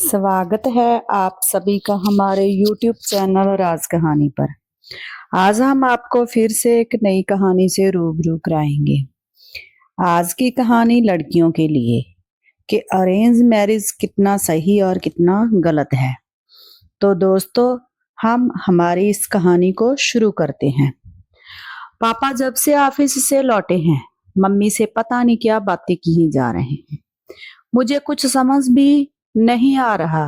स्वागत है आप सभी का हमारे YouTube चैनल राज कहानी पर। आज हम आपको फिर से एक नई कहानी से रूबरू कराएंगे। आज की कहानी लड़कियों के लिए कि अरेंज मैरिज कितना सही और कितना गलत है। तो दोस्तों, हम हमारी इस कहानी को शुरू करते हैं। पापा जब से ऑफिस से लौटे हैं, मम्मी से पता नहीं क्या बातें किए जा रहे हैं। मुझे कुछ समझ भी नहीं आ रहा।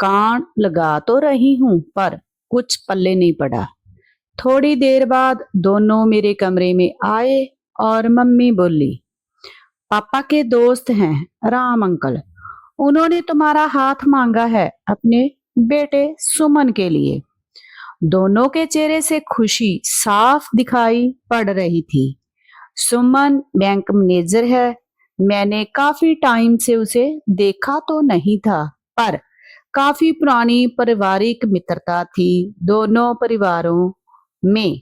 कान लगा तो रही हूं पर कुछ पल्ले नहीं पड़ा। थोड़ी देर बाद दोनों मेरे कमरे में आए और मम्मी बोली, पापा के दोस्त हैं राम अंकल, उन्होंने तुम्हारा हाथ मांगा है अपने बेटे सुमन के लिए। दोनों के चेहरे से खुशी साफ दिखाई पड़ रही थी। सुमन बैंक मैनेजर है। मैंने काफी टाइम से उसे देखा तो नहीं था, पर काफी पुरानी पारिवारिक मित्रता थी दोनों परिवारों में।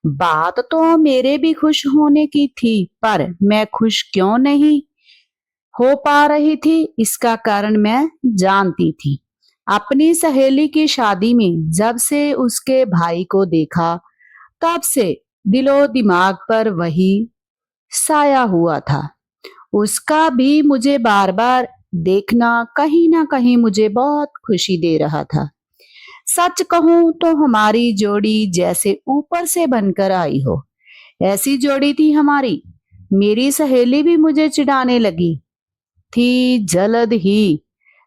बात तो मेरे भी खुश होने की थी, पर मैं खुश क्यों नहीं हो पा रही थी, इसका कारण मैं जानती थी। अपनी सहेली की शादी में जब से उसके भाई को देखा, तब से दिलो दिमाग पर वही साया हुआ था। उसका भी मुझे बार बार देखना कहीं ना कहीं मुझे बहुत खुशी दे रहा था। सच कहूं तो हमारी जोड़ी जैसे ऊपर से बनकर आई हो, ऐसी जोड़ी थी हमारी। मेरी सहेली भी मुझे चिढ़ाने लगी थी, जल्द ही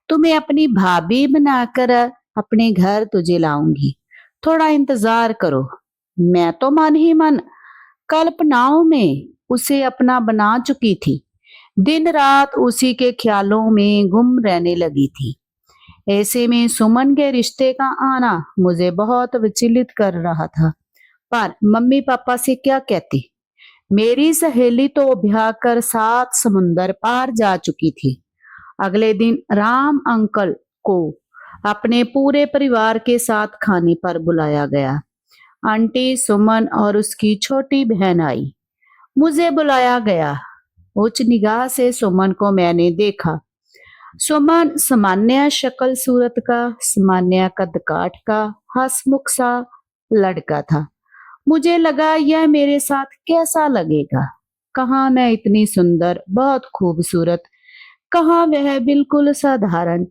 तुम्हें अपनी भाभी बनाकर अपने घर तुझे लाऊंगी, थोड़ा इंतजार करो। मैं तो मन ही मन कल्पनाओं में उसे अपना बना चुकी थी। दिन रात उसी के ख्यालों में गुम रहने लगी थी। ऐसे में सुमन के रिश्ते का आना मुझे बहुत विचलित कर रहा था। पर मम्मी पापा से क्या कहती। मेरी सहेली तो ब्याह कर 7 समुंदर पार जा चुकी थी। अगले दिन राम अंकल को अपने पूरे परिवार के साथ खाने पर बुलाया गया। आंटी सुमन और उसकी छोटी बहन आई। मुझे बुलाया गया। उच्च निगाह से सुमन को मैंने देखा। सुमन सामान्य शक्ल सूरत का, सामान्य कद काठ का, हंसमुख सा लड़का था। मुझे लगा यह मेरे साथ कैसा लगेगा। कहाँ मैं इतनी सुंदर, बहुत खूबसूरत, कहाँ वह बिल्कुल साधारण।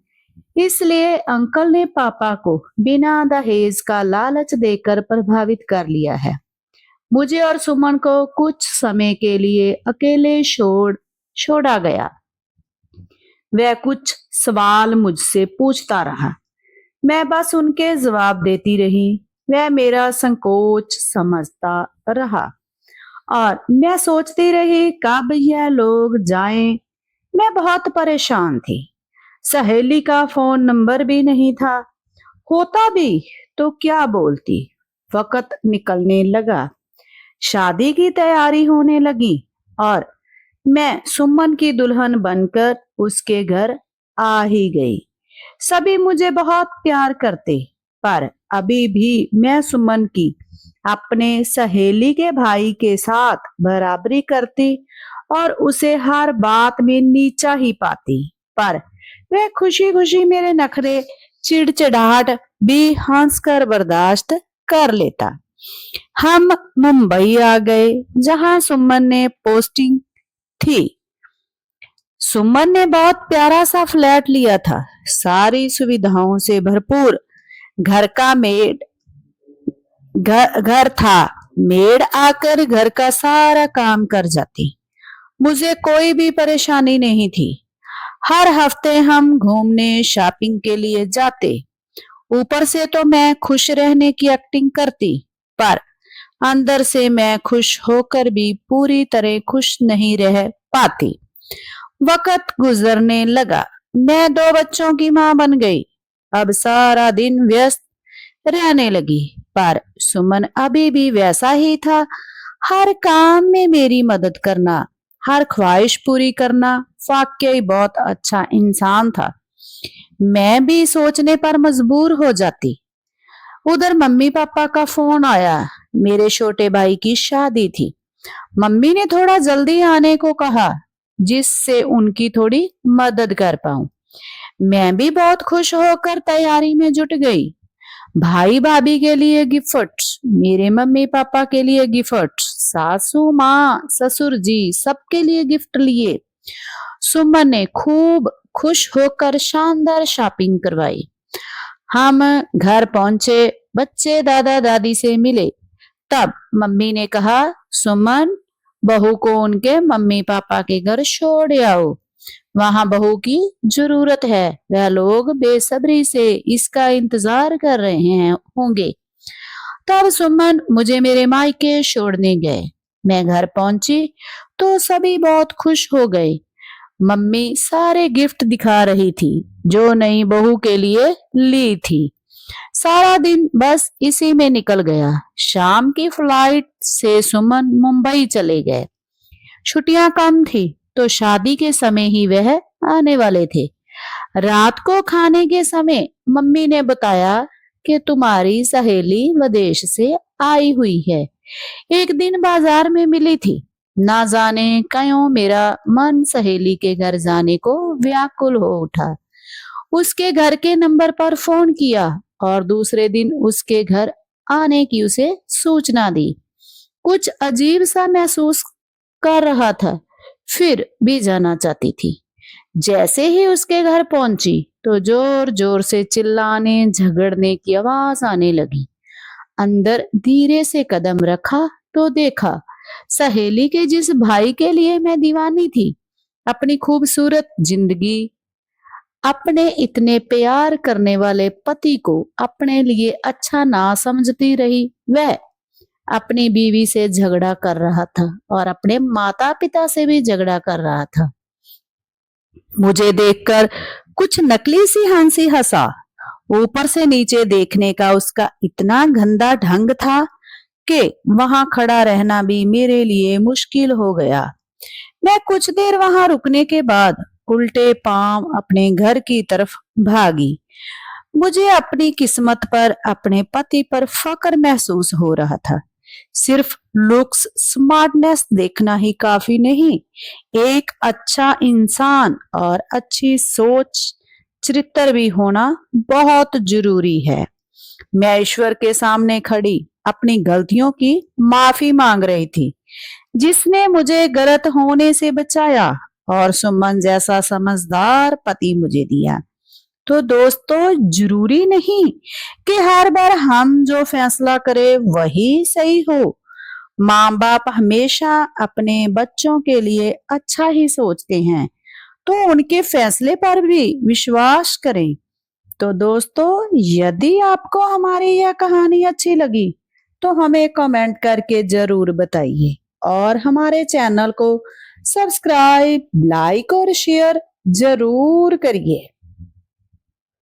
इसलिए अंकल ने पापा को बिना दहेज का लालच देकर प्रभावित कर लिया है। मुझे और सुमन को कुछ समय के लिए अकेले छोड़ा गया। वह कुछ सवाल मुझसे पूछता रहा, मैं बस उनके जवाब देती रही। वह मेरा संकोच समझता रहा और मैं सोचती रही कब यह लोग जाएं। मैं बहुत परेशान थी। सहेली का फोन नंबर भी नहीं था। होता भी तो क्या बोलती। वक्त निकलने लगा, शादी की तैयारी होने लगी और मैं सुमन की दुल्हन बनकर उसके घर आ ही गई। सभी मुझे बहुत प्यार करते, पर अभी भी मैं सुमन की अपने सहेली के भाई के साथ बराबरी करती और उसे हर बात में नीचा ही पाती। पर वह खुशी खुशी मेरे नखरे चिड़चिड़ाहट भी हंसकर बर्दाश्त कर लेता। हम मुंबई आ गए, जहां सुमन ने पोस्टिंग थी। सुमन ने बहुत प्यारा सा फ्लैट लिया था, सारी सुविधाओं से भरपूर। घर का मेड घर था। मेड आकर घर का सारा काम कर जाती। मुझे कोई भी परेशानी नहीं थी। हर हफ्ते हम घूमने शॉपिंग के लिए जाते। ऊपर से तो मैं खुश रहने की एक्टिंग करती, पर अंदर से मैं खुश होकर भी पूरी तरह खुश नहीं रह पाती। वक्त गुजरने लगा। मैं 2 बच्चों की मां बन गई। अब सारा दिन व्यस्त रहने लगी, पर सुमन अभी भी वैसा ही था। हर काम में मेरी मदद करना, हर ख्वाहिश पूरी करना। वाकई बहुत अच्छा इंसान था। मैं भी सोचने पर मजबूर हो जाती। उधर मम्मी पापा का फोन आया। मेरे छोटे भाई की शादी थी। मम्मी ने थोड़ा जल्दी आने को कहा, जिससे उनकी थोड़ी मदद कर पाऊं। मैं भी बहुत खुश होकर तैयारी में जुट गई। भाई भाभी के लिए गिफ्ट, मेरे मम्मी पापा के लिए गिफ्ट, सासू माँ ससुर जी सबके लिए गिफ्ट लिए। सुमन ने खूब खुश होकर शानदार शॉपिंग करवाई। हम घर पहुंचे, बच्चे दादा दादी से मिले। तब मम्मी ने कहा, सुमन, बहू को उनके मम्मी पापा के घर छोड़ आओ, वहां बहू की जरूरत है, वह लोग बेसब्री से इसका इंतजार कर रहे हैं होंगे। तब सुमन मुझे मेरे मायके छोड़ने गए। मैं घर पहुंची तो सभी बहुत खुश हो गए। मम्मी सारे गिफ्ट दिखा रही थी जो नई बहू के लिए ली थी। सारा दिन बस इसी में निकल गया। शाम की फ्लाइट से सुमन मुंबई चले गए। छुट्टियां कम थी तो शादी के समय ही वह आने वाले थे। रात को खाने के समय मम्मी ने बताया कि तुम्हारी सहेली विदेश से आई हुई है, एक दिन बाजार में मिली थी। ना जाने क्यों मेरा मन सहेली के घर जाने को व्याकुल हो उठा। उसके घर के नंबर पर फोन किया और दूसरे दिन उसके घर आने की उसे सूचना दी। कुछ अजीब सा महसूस कर रहा था, फिर भी जाना चाहती थी। जैसे ही उसके घर पहुंची तो जोर जोर से चिल्लाने झगड़ने की आवाज आने लगी। अंदर धीरे से कदम रखा तो देखा, सहेली के जिस भाई के लिए मैं दीवानी थी, अपनी खूबसूरत जिंदगी, अपने इतने प्यार करने वाले पति को अपने लिए अच्छा ना समझती रही, वह अपनी बीवी से झगड़ा कर रहा था और अपने माता पिता से भी झगड़ा कर रहा था। मुझे देखकर कुछ नकली सी हंसी हंसा। ऊपर से नीचे देखने का उसका इतना गंदा ढंग था कि वहां खड़ा रहना भी मेरे लिए मुश्किल हो गया। मैं कुछ देर वहां रुकने के बाद उल्टे पांव अपने घर की तरफ भागी। मुझे अपनी किस्मत पर, अपने पति पर फक्र महसूस हो रहा था। सिर्फ लुक्स, स्मार्टनेस देखना ही काफी नहीं, एक अच्छा इंसान और अच्छी सोच, चरित्र भी होना बहुत जरूरी है। मैं ईश्वर के सामने खड़ी अपनी गलतियों की माफी मांग रही थी, जिसने मुझे गलत होने से बचाया और सुमन जैसा समझदार पति मुझे दिया। तो दोस्तों, जरूरी नहीं कि हर बार हम जो फैसला करें वही सही हो। माँ बाप हमेशा अपने बच्चों के लिए अच्छा ही सोचते हैं, तो उनके फैसले पर भी विश्वास करें। तो दोस्तों, यदि आपको हमारी यह कहानी अच्छी लगी तो हमें कमेंट करके जरूर बताइए और हमारे चैनल को सब्सक्राइब, लाइक और शेयर जरूर करिए।